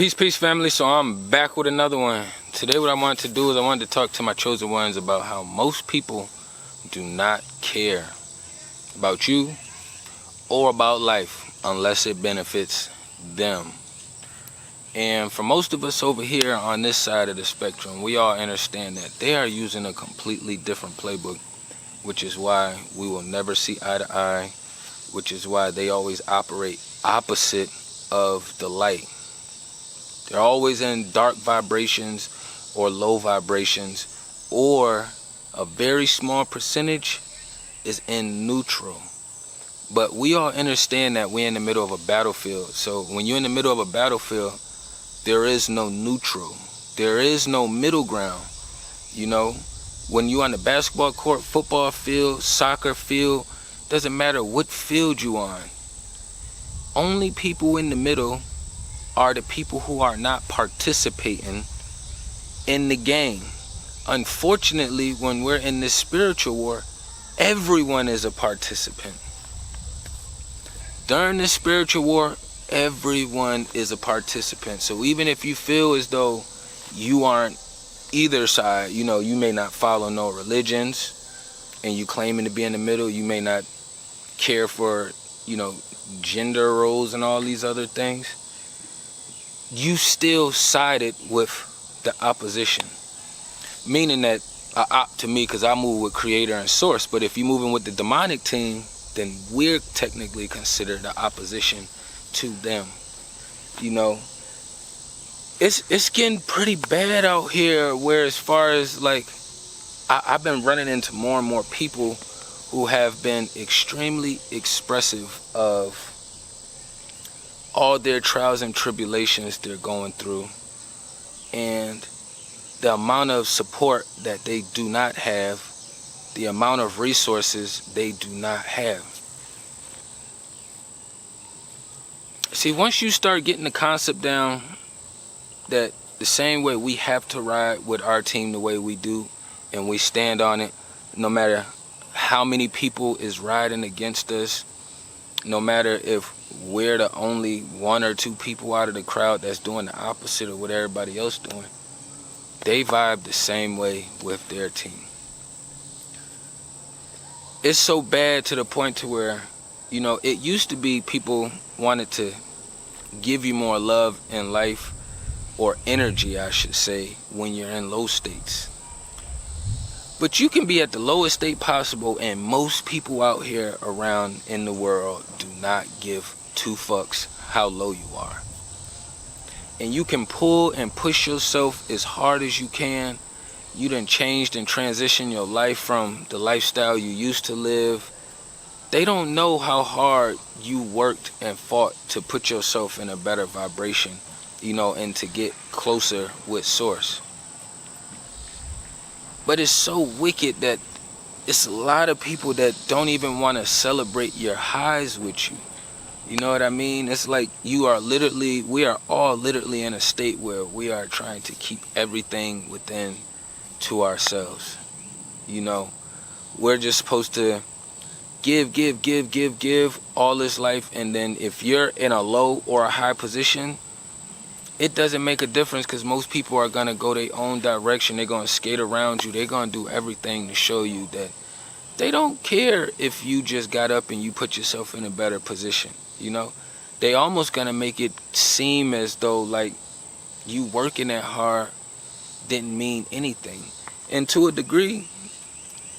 Peace, family. So I'm back with another one. Today what I wanted to do is I wanted to talk to my chosen ones about how most people do not care about you or about life unless it benefits them. And for most of us over here on this side of the spectrum, we all understand that they are using a completely different playbook, which is why we will never see eye to eye, which is why they always operate opposite of the light. They're always in dark vibrations or low vibrations, or a very small percentage is in neutral. But we all understand that we're in the middle of a battlefield. So when you're in the middle of a battlefield, there is no neutral. There is no middle ground. You know, when you're on the basketball court, football field, soccer field, doesn't matter what field you're on. Only people in the middle are the people who are not participating in the game. Unfortunately, when we're in this spiritual war, everyone is a participant. During this spiritual war, everyone is a participant. So even if you feel as though you aren't either side, you know, you may not follow no religions and you claiming to be in the middle, you may not care for, you know, gender roles and all these other things, you still sided with the opposition. Meaning that, to me, because I move with creator and source, but if you're moving with the demonic team, then we're technically considered the opposition to them. You know, it's getting pretty bad out here, where as far as like, I've been running into more and more people who have been extremely expressive of all their trials and tribulations they're going through, and the amount of support that they do not have, the amount of resources they do not have. See, once you start getting the concept down that the same way we have to ride with our team the way we do, and we stand on it, no matter how many people is riding against us, no matter if we're the only one or two people out of the crowd that's doing the opposite of what everybody else doing, they vibe the same way with their team. It's so bad to the point to where, you know, it used to be people wanted to give you more love in life, or energy, I should say, when you're in low states. But you can be at the lowest state possible, and most people out here around in the world do not give two fucks how low you are. And you can pull and push yourself as hard as you can. You done changed and transitioned your life from the lifestyle you used to live. They don't know how hard you worked and fought to put yourself in a better vibration, you know, and to get closer with source. But it's so wicked that it's a lot of people that don't even want to celebrate your highs with you. You know what I mean? It's like we are all literally in a state where we are trying to keep everything within to ourselves. You know, we're just supposed to give all this life, and then if you're in a low or a high position, it doesn't make a difference, because most people are going to go their own direction. They're going to skate around you. They're going to do everything to show you that they don't care if you just got up and you put yourself in a better position. You know, they almost going to make it seem as though like you working that hard didn't mean anything. And to a degree,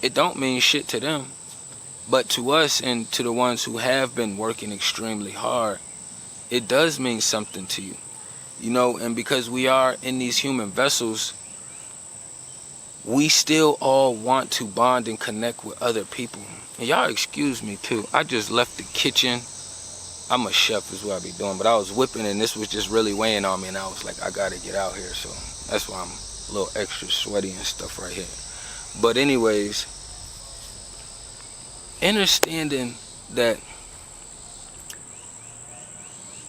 it don't mean shit to them. But to us and to the ones who have been working extremely hard, it does mean something to you. You know, and because we are in these human vessels, we still all want to bond and connect with other people. And y'all excuse me too. I just left the kitchen. I'm a chef is what I be doing, but I was whipping and this was just really weighing on me, and I was like, I gotta get out here. So that's why I'm a little extra sweaty and stuff right here. But anyways, understanding that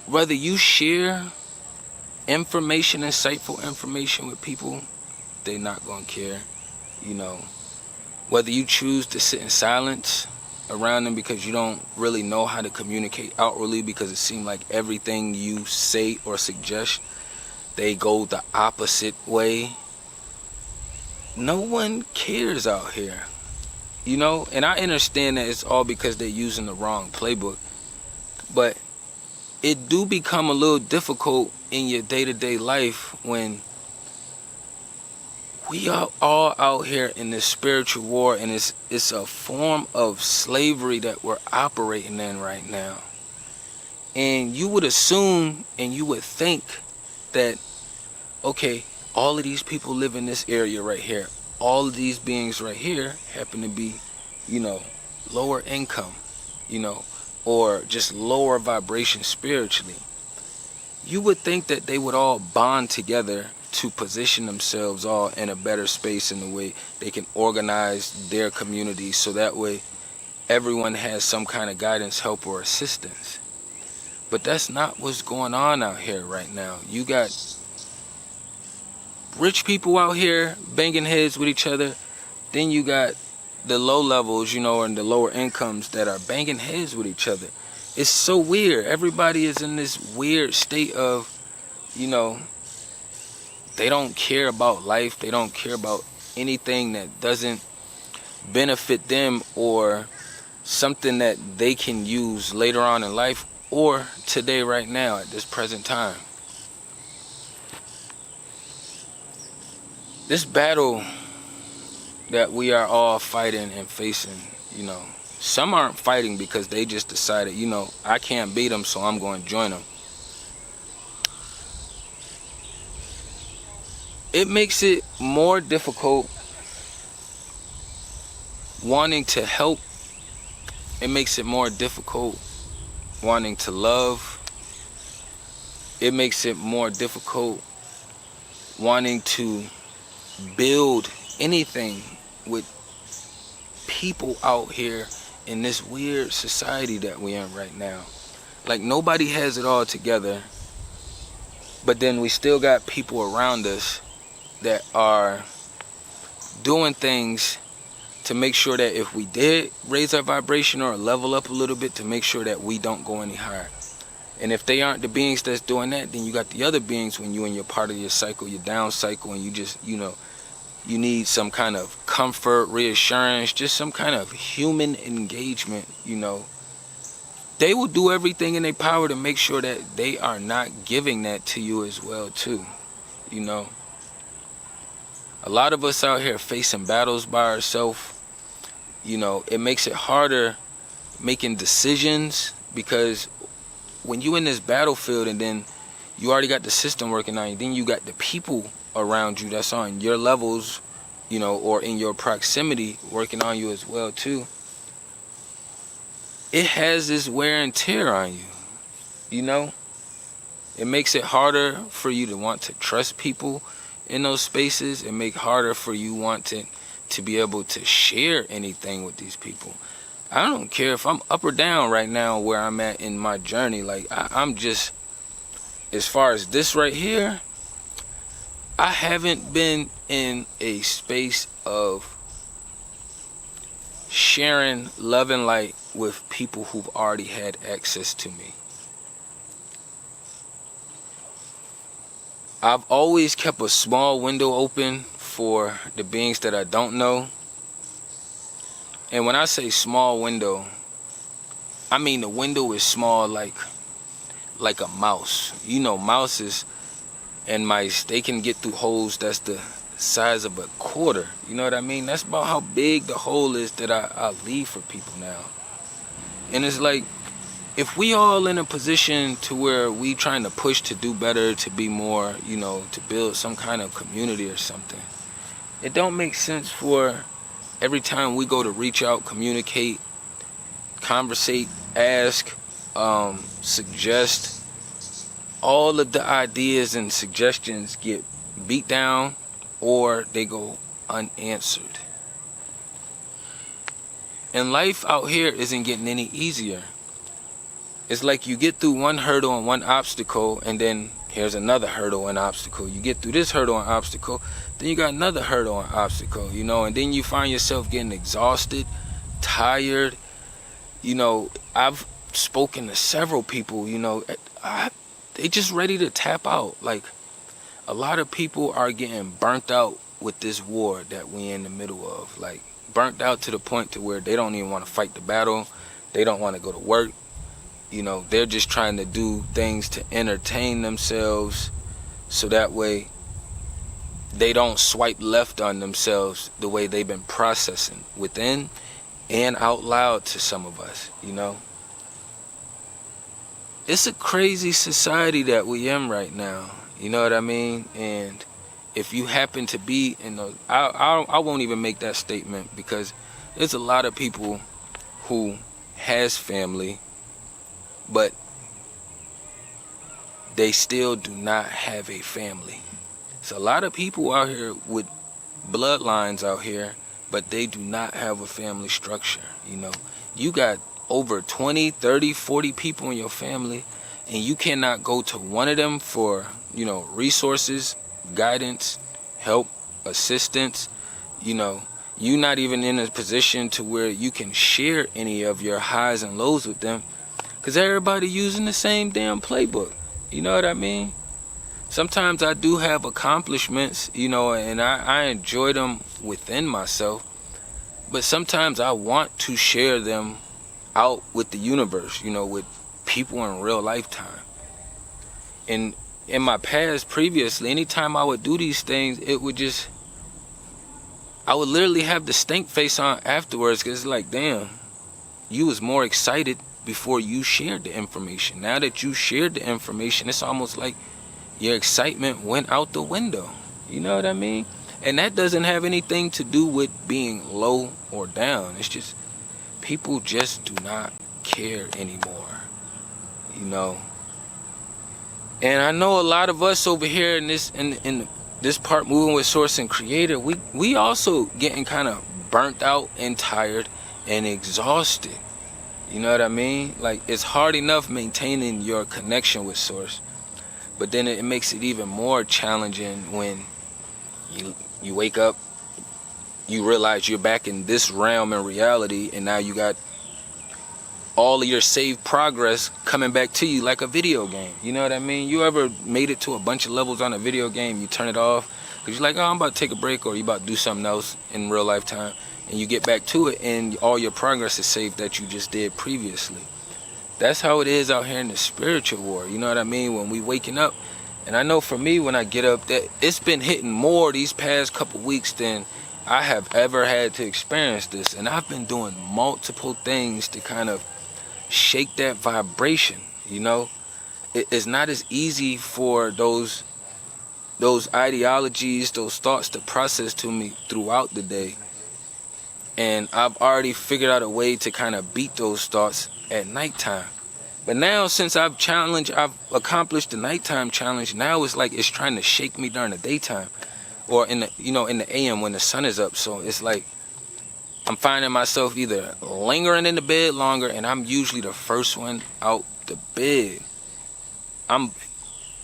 whether you share information, insightful information with people, they're not gonna care. You know, whether you choose to sit in silence around them because you don't really know how to communicate outwardly, because it seems like everything you say or suggest they go the opposite way. No one cares out here, you know? And I understand that it's all because they're using the wrong playbook, but it do become a little difficult in your day-to-day life when we are all out here in this spiritual war, and it's a form of slavery that we're operating in right now. And you would assume and you would think that, okay, all of these people live in this area right here. All of these beings right here happen to be, you know, lower income, you know, or just lower vibration spiritually. You would think that they would all bond together to position themselves all in a better space in the way they can organize their community, so that way everyone has some kind of guidance, help, or assistance. But that's not what's going on out here right now. You got rich people out here banging heads with each other. Then you got the low levels, you know, and the lower incomes that are banging heads with each other. It's so weird. Everybody is in this weird state of, you know, they don't care about life. They don't care about anything that doesn't benefit them or something that they can use later on in life or today, right now, at this present time. This battle that we are all fighting and facing, you know, some aren't fighting because they just decided, you know, I can't beat them, so I'm going to join them. It makes it more difficult wanting to help. It makes it more difficult wanting to love. It makes it more difficult wanting to build anything with people out here in this weird society that we're in right now. Like, nobody has it all together, but then we still got people around us that are doing things to make sure that if we did raise our vibration or level up a little bit, to make sure that we don't go any higher. And if they aren't the beings that's doing that, then you got the other beings when you in your part of your cycle, your down cycle, and you just, you know, you need some kind of comfort, reassurance, just some kind of human engagement, you know. They will do everything in their power to make sure that they are not giving that to you as well, too, you know. A lot of us out here facing battles by ourselves. You know, it makes it harder making decisions, because when you in this battlefield and then you already got the system working on you, then you got the people around you that's on your levels, you know, or in your proximity working on you as well too. It has this wear and tear on you, you know. It makes it harder for you to want to trust people in those spaces. It makes it harder for you wanting to be able to share anything with these people. I don't care if I'm up or down right now where I'm at in my journey. Like, I'm just, as far as this right here, I haven't been in a space of sharing love and light with people who've already had access to me. I've always kept a small window open for the beings that I don't know. And when I say small window, I mean the window is small like a mouse. You know, mouses and mice, they can get through holes that's the size of a quarter. You know what I mean? That's about how big the hole is that I leave for people now. And it's like, if we all in a position to where we trying to push to do better, to be more, you know, to build some kind of community or something, it don't make sense for every time we go to reach out, communicate, conversate, ask, suggest, all of the ideas and suggestions get beat down or they go unanswered. And life out here isn't getting any easier. It's like you get through one hurdle and one obstacle, and then here's another hurdle and obstacle. You get through this hurdle and obstacle, then you got another hurdle and obstacle, you know, and then you find yourself getting exhausted, tired. You know, I've spoken to several people, you know, they just ready to tap out. Like, a lot of people are getting burnt out with this war that we in the middle of. Like, burnt out to the point to where they don't even want to fight the battle. They don't want to go to work. You know, they're just trying to do things to entertain themselves so that way they don't swipe left on themselves the way they've been processing within and out loud to some of us, you know. It's a crazy society that we in right now, you know what I mean? And if you happen to be in those, I won't even make that statement, because there's a lot of people who has family, but they still do not have a family. So a lot of people out here with bloodlines out here, but they do not have a family structure, you know. You got over 20, 30, 40 people in your family, and you cannot go to one of them for, you know, resources, guidance, help, assistance. You know, you're not even in a position to where you can share any of your highs and lows with them, because everybody using the same damn playbook. You know what I mean? Sometimes I do have accomplishments, you know, and I enjoy them within myself, but sometimes I want to share them out with the universe, you know, with people in real lifetime. And in my past, previously, anytime I would do these things, it would just, I would literally have the stink face on afterwards, because it's like, damn, you was more excited before you shared the information. Now that you shared the information, it's almost like your excitement went out the window. You know what I mean? And that doesn't have anything to do with being low or down. It's just people just do not care anymore, you know. And I know a lot of us over here in this part, moving with Source and Creator, we also getting kind of burnt out and tired and exhausted. You know what I mean? Like, it's hard enough maintaining your connection with Source, but then it makes it even more challenging when you wake up, you realize you're back in this realm in reality, and now you got all of your saved progress coming back to you like a video game. You know what I mean? You ever made it to a bunch of levels on a video game, you turn it off because you're like, oh, I'm about to take a break, or you about to do something else in real life time, and you get back to it and all your progress is saved that you just did previously. That's how it is out here in the spiritual war. You know what I mean? When we waking up, and I know for me, when I get up, that it's been hitting more these past couple weeks than I have ever had to experience this. And I've been doing multiple things to kind of shake that vibration, you know. It's not as easy for those ideologies, those thoughts to process to me throughout the day. And I've already figured out a way to kind of beat those thoughts at nighttime. But now, since I've accomplished the nighttime challenge, now it's like it's trying to shake me during the daytime, or in the AM when the sun is up. So it's like I'm finding myself either lingering in the bed longer, and I'm usually the first one out the bed. I'm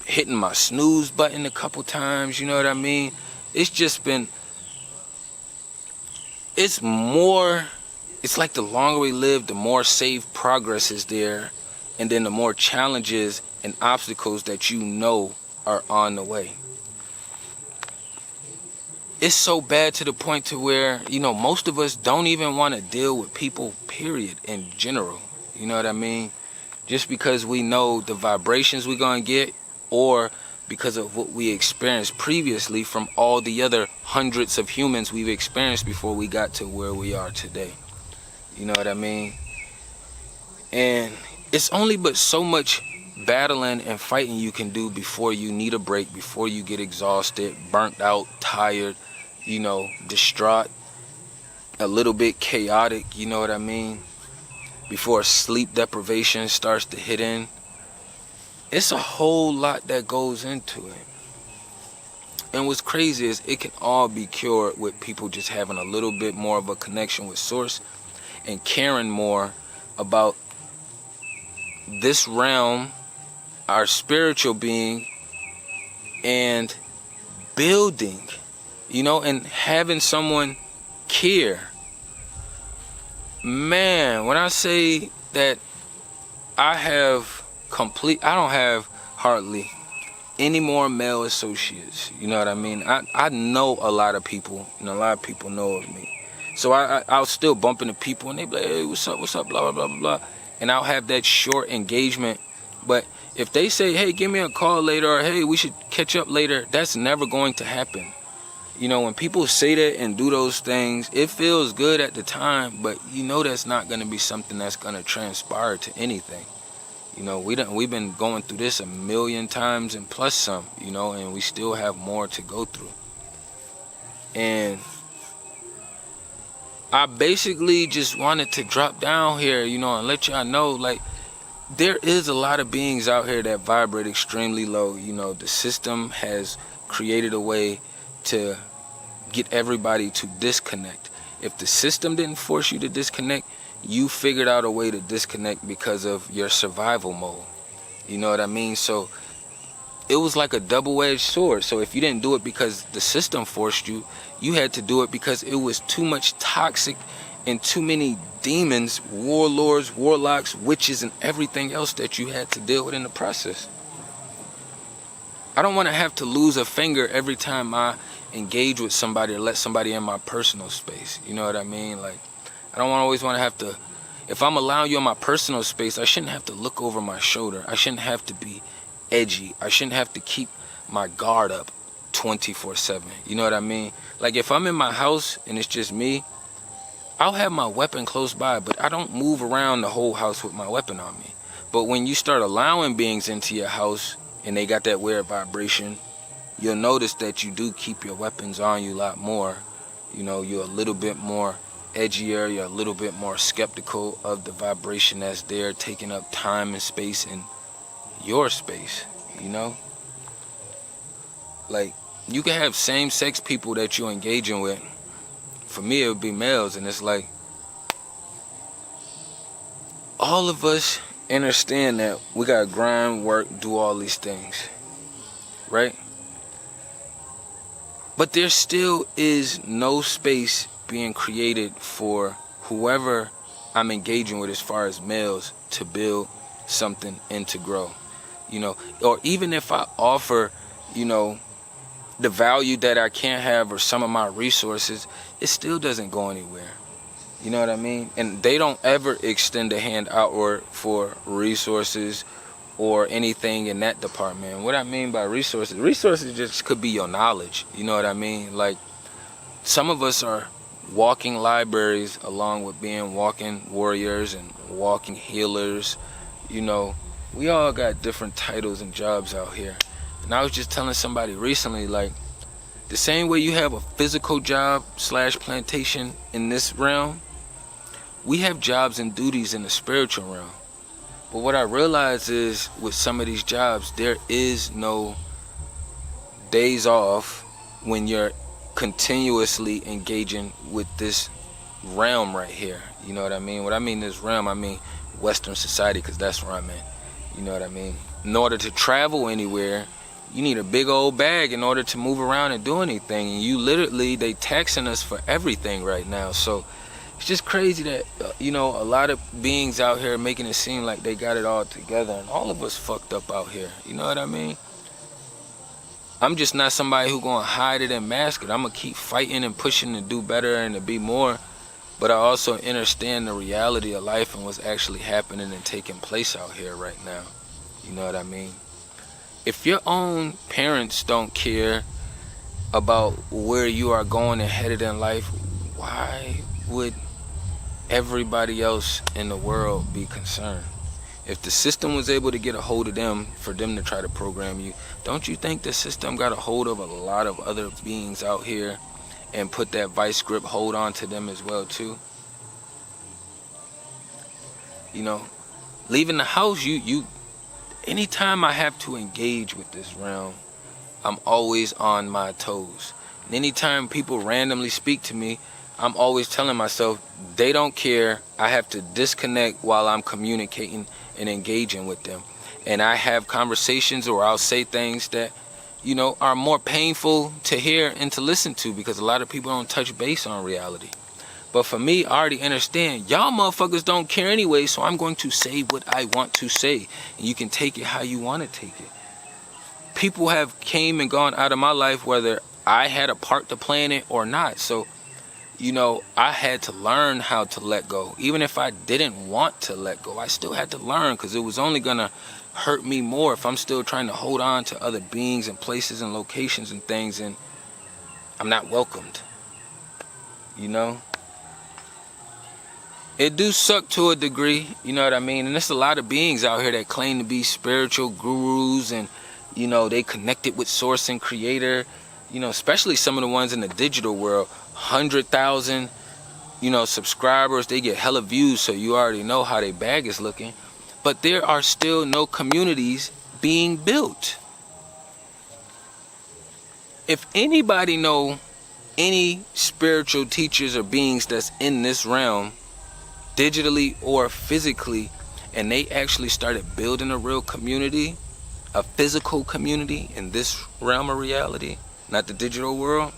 hitting my snooze button a couple times, you know what I mean? It's just been, it's like the longer we live, the more saved progress is there, and then the more challenges and obstacles that you know are on the way. It's so bad to the point to where, you know, most of us don't even want to deal with people, period, in general. You know what I mean? Just because we know the vibrations we're going to get, or because of what we experienced previously from all the other hundreds of humans we've experienced before we got to where we are today. You know what I mean? And it's only but so much battling and fighting you can do before you need a break, before you get exhausted, burnt out, tired, you know, distraught, a little bit chaotic, you know what I mean? Before sleep deprivation starts to hit in. It's a whole lot that goes into it. And what's crazy is it can all be cured with people just having a little bit more of a connection with Source and caring more about this realm, our spiritual being, and building, you know, and having someone care. Man, when I say that I don't have hardly any more male associates. You know what I mean? I know a lot of people, and a lot of people know of me. So I'll still bump into people, and they be like, hey, what's up, blah, blah, blah, blah, blah. And I'll have that short engagement. But if they say, hey, give me a call later, or hey, we should catch up later, that's never going to happen. You know, when people say that and do those things, it feels good at the time, but you know that's not going to be something that's going to transpire to anything. You know, we've been going through this a million times and plus some, you know, and we still have more to go through. And I basically just wanted to drop down here, you know, and let y'all know, like, there is a lot of beings out here that vibrate extremely low. You know, the system has created a way to get everybody to disconnect. If the system didn't force you to disconnect, you figured out a way to disconnect because of your survival mode. You know what I mean? So it was like a double-edged sword. So if you didn't do it because the system forced you, you had to do it because it was too much toxic and too many demons, warlords, warlocks, witches, and everything else that you had to deal with in the process. I don't want to have to lose a finger every time I engage with somebody or let somebody in my personal space. You know what I mean? Like, I don't always want to have to, if I'm allowing you in my personal space, I shouldn't have to look over my shoulder. I shouldn't have to be edgy. I shouldn't have to keep my guard up 24/7. You know what I mean? Like, if I'm in my house and it's just me, I'll have my weapon close by, but I don't move around the whole house with my weapon on me. But when you start allowing beings into your house and they got that weird vibration, you'll notice that you do keep your weapons on you a lot more. You know, you're a little bit more edgier, you're a little bit more skeptical of the vibration that's there, taking up time and space in your space, you know? Like, you can have same-sex people that you're engaging with. For me, it would be males, and it's like, all of us understand that we gotta grind, work, do all these things, right? But there still is no space being created for whoever I'm engaging with as far as males to build something and to grow, you know? Or even if I offer, you know, the value that I can't have or some of my resources, it still doesn't go anywhere. You know what I mean? And they don't ever extend a hand outward for resources or anything in that department. What I mean by resources just could be your knowledge. You know what I mean? Like, some of us are walking libraries along with being walking warriors and walking healers. You know, we all got different titles and jobs out here. And I was just telling somebody recently, like, the same way you have a physical job / plantation in this realm, we have jobs and duties in the spiritual realm. But what I realize is, with some of these jobs, there is no days off when you're continuously engaging with this realm right here. You know what I mean? What I mean this realm, I mean Western society, because that's where I'm in. You know what I mean? In order to travel anywhere, you need a big old bag in order to move around and do anything. And you literally, they taxing us for everything right now. So it's just crazy that, you know, a lot of beings out here making it seem like they got it all together, and all of us fucked up out here. You know what I mean? I'm just not somebody who gonna hide it and mask it. I'm gonna keep fighting and pushing to do better and to be more. But I also understand the reality of life and what's actually happening and taking place out here right now. You know what I mean? If your own parents don't care about where you are going and headed in life, why would everybody else in the world be concerned? If the system was able to get a hold of them for them to try to program you, don't you think the system got a hold of a lot of other beings out here and put that vice grip hold on to them as well too? You know, leaving the house, anytime I have to engage with this realm, I'm always on my toes. And anytime people randomly speak to me, I'm always telling myself, they don't care. I have to disconnect while I'm communicating and engaging with them. And I have conversations, or I'll say things that, you know, are more painful to hear and to listen to, because a lot of people don't touch base on reality. But for me, I already understand, y'all motherfuckers don't care anyway, so I'm going to say what I want to say. And you can take it how you want to take it. people have came and gone out of my life, whether I had a part to play in it or not. So, you know, I had to learn how to let go. Even if I didn't want to let go, I still had to learn, because it was only gonna hurt me more if I'm still trying to hold on to other beings and places and locations and things, and I'm not welcomed. You know? It do suck to a degree, you know what I mean? And there's a lot of beings out here that claim to be spiritual gurus, and, you know, they connected with source and creator, you know, especially some of the ones in the digital world. 100,000, you know, subscribers, they get hella views, so you already know how their bag is looking. But there are still no communities being built. If anybody know any spiritual teachers or beings that's in this realm, digitally or physically, and they actually started building a real community, a physical community in this realm of reality, not the digital world,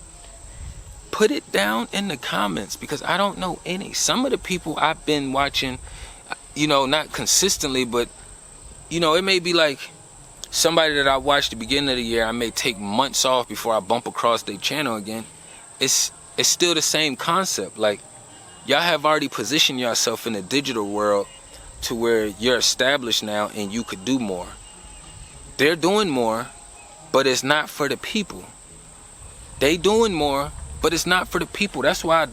put it down in the comments, because I don't know any. Some of the people I've been watching, you know, not consistently, but, you know, it may be like somebody that I watched the beginning of the year, I may take months off before I bump across their channel again. It's still the same concept. Like, y'all have already positioned yourself in the digital world to where you're established now and you could do more. They're doing more, but it's not for the people. They doing more, but it's not for the people. That's why I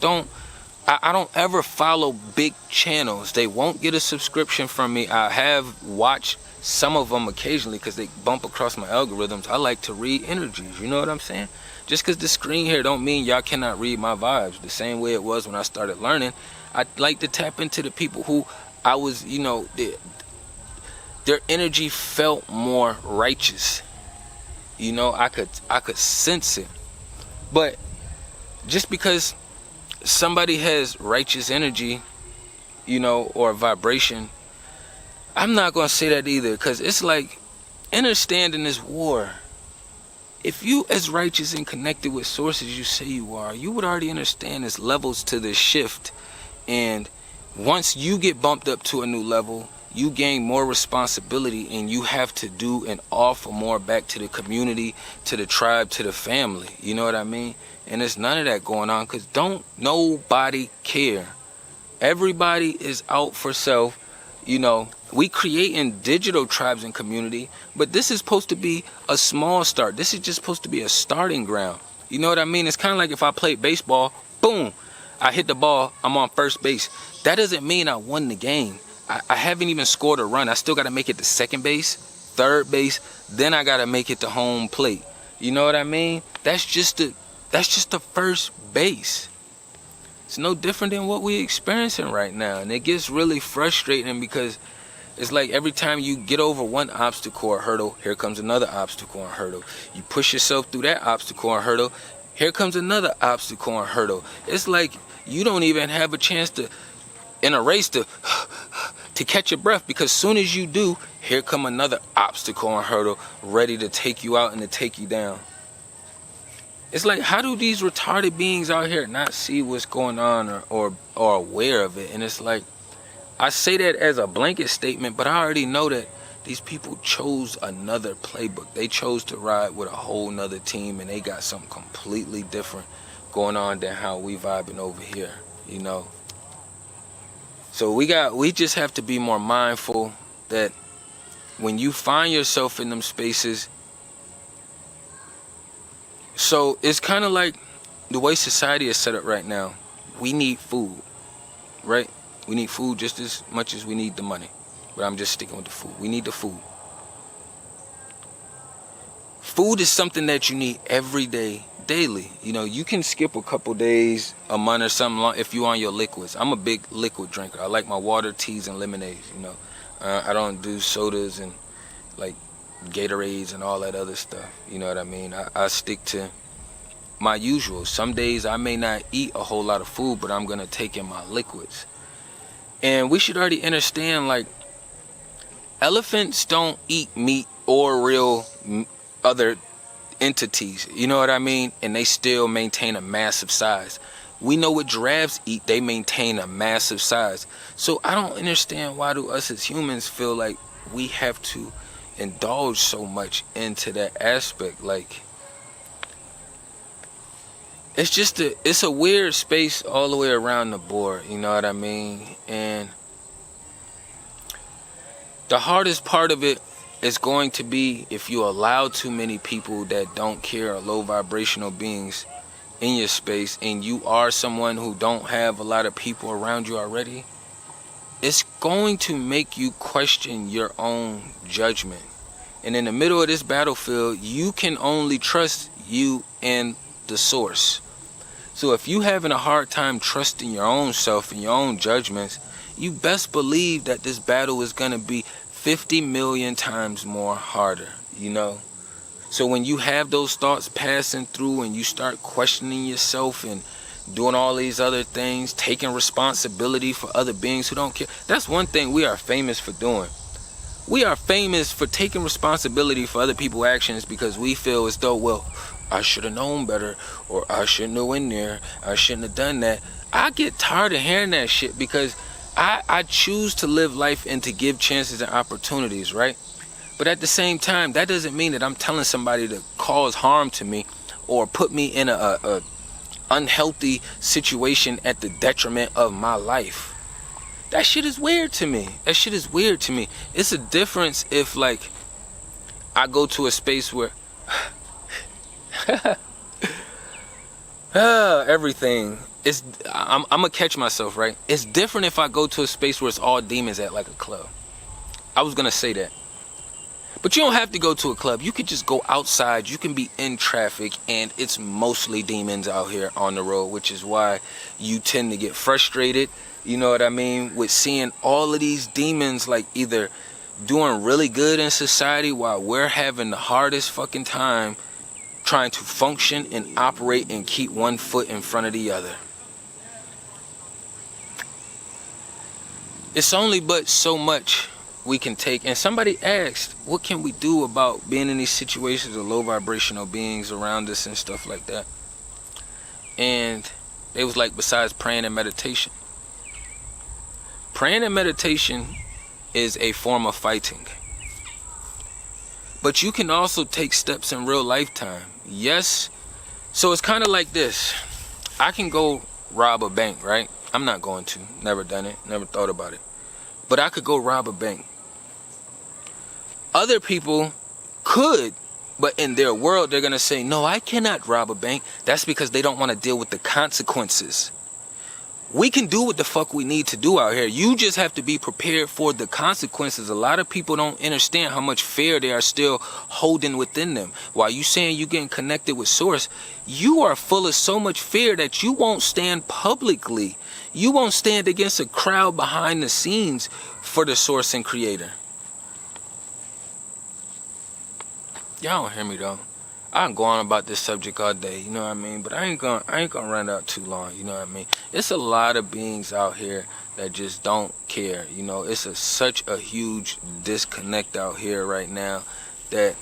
don't ever follow big channels. They won't get a subscription from me. I have watched some of them occasionally because they bump across my algorithms. I like to read energies, you know what I'm saying? Just because the screen here don't mean y'all cannot read my vibes. The same way it was when I started learning. I like to tap into the people who I was, you know, their energy felt more righteous. You know, I could sense it. But just because somebody has righteous energy, you know, or vibration, I'm not going to say that either, because it's like, understand in this war, if you as righteous and connected with sources you say you are, you would already understand there's levels to this shift. And once you get bumped up to a new level, you gain more responsibility, and you have to do and offer more back to the community, to the tribe, to the family. You know what I mean? And there's none of that going on, because don't nobody care. Everybody is out for self. You know, we creating digital tribes and community, but this is supposed to be a small start. This is just supposed to be a starting ground. You know what I mean? It's kind of like if I played baseball, boom, I hit the ball, I'm on first base. That doesn't mean I won the game. I haven't even scored a run. I still got to make it to second base, third base, then I got to make it to home plate. You know what I mean? That's just the first base. It's no different than what we're experiencing right now. And it gets really frustrating, because it's like every time you get over one obstacle or hurdle, here comes another obstacle or hurdle. You push yourself through that obstacle or hurdle, here comes another obstacle or hurdle. It's like you don't even have a chance to, in a race, to catch your breath, because soon as you do, here come another obstacle or hurdle ready to take you out and to take you down. It's like, how do these retarded beings out here not see what's going on or aware of it? And it's like, I say that as a blanket statement, but I already know that these people chose another playbook. They chose to ride with a whole nother team, and they got something completely different going on than how we vibing over here, you know? So we just have to be more mindful that when you find yourself in them spaces, so it's kind of like the way society is set up right now. We need food, right? We need food just as much as we need the money. But I'm just sticking with the food. We need the food. Food is something that you need every day, daily. You know, you can skip a couple days, a month or something long if you're on your liquids. I'm a big liquid drinker. I like my water, teas, and lemonades, you know. I don't do sodas and like Gatorades and all that other stuff. You know what I mean? I stick to my usual. Some days I may not eat a whole lot of food, but I'm going to take in my liquids. And we should already understand, like, elephants don't eat meat or real other entities, you know what I mean? And they still maintain a massive size. We know what giraffes eat. They maintain a massive size. So I don't understand, why do us as humans feel like we have to indulge so much into that aspect. Like, it's a weird space all the way around the board, you know what I mean? And the hardest part of it is going to be if you allow too many people that don't care, or low vibrational beings in your space, and you are someone who don't have a lot of people around you already. It's going to make you question your own judgment. And in the middle of this battlefield, you can only trust you and the source. So if you having a hard time trusting your own self and your own judgments, you best believe that this battle is going to be 50 million times more harder, you know? So when you have those thoughts passing through and you start questioning yourself and doing all these other things, taking responsibility for other beings who don't care, that's one thing we are famous for doing. We are famous for taking responsibility for other people's actions because we feel as though, well, I should have known better, or I shouldn't have went there, I shouldn't have done that. I get tired of hearing that shit because I choose to live life and to give chances and opportunities, right? But at the same time, that doesn't mean that I'm telling somebody to cause harm to me or put me in a unhealthy situation at the detriment of my life. That shit is weird to me. That shit is weird to me. It's a difference if, like, I go to a space where everything is, I'm gonna catch myself, right? It's different if I go to a space where it's all demons at, like a club. I was gonna say that. But you don't have to go to a club. You could just go outside. You can be in traffic and it's mostly demons out here on the road, which is why you tend to get frustrated, you know what I mean, with seeing all of these demons like either doing really good in society while we're having the hardest fucking time trying to function and operate and keep one foot in front of the other. It's only but so much we can take. And somebody asked, what can we do about being in these situations of low vibrational beings around us and stuff like that? And they was like, besides praying and meditation. Praying and meditation is a form of fighting. But you can also take steps in real lifetime. Yes. So it's kind of like this. I can go rob a bank, right? I'm not going to. Never done it. Never thought about it. But I could go rob a bank. Other people could, but in their world, they're going to say, no, I cannot rob a bank. That's because they don't want to deal with the consequences. We can do what the fuck we need to do out here. You just have to be prepared for the consequences. A lot of people don't understand how much fear they are still holding within them. While you saying you getting connected with Source, you are full of so much fear that you won't stand publicly. You won't stand against a crowd behind the scenes for the Source and Creator. Y'all don't hear me though. I can go on about this subject all day, you know what I mean? But I ain't gonna run out too long, you know what I mean? It's a lot of beings out here that just don't care, you know? It's such a huge disconnect out here right now that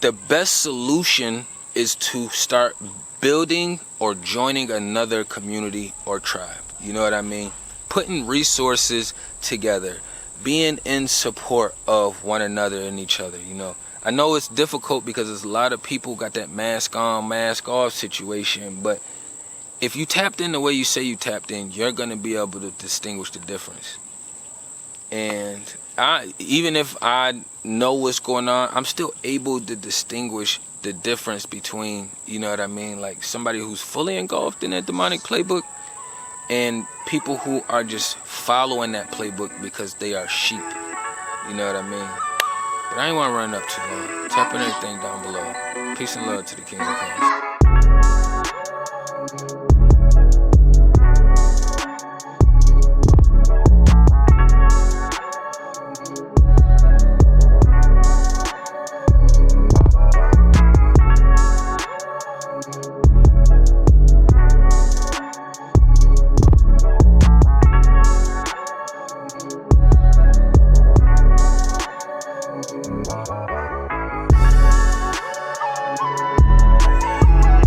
the best solution is to start building or joining another community or tribe, you know what I mean? Putting resources together. Being in support of one another and each other, you know. I know it's difficult because there's a lot of people got that mask on, mask off situation, but if you tapped in the way you say you tapped in, you're going to be able to distinguish the difference. And even if I know what's going on, I'm still able to distinguish the difference between, you know what I mean, like somebody who's fully engulfed in that demonic playbook and people who are just following that playbook because they are sheep. You know what I mean? But I ain't want to run up too long. Tap on everything down below. Peace and love to the Kings and Queens.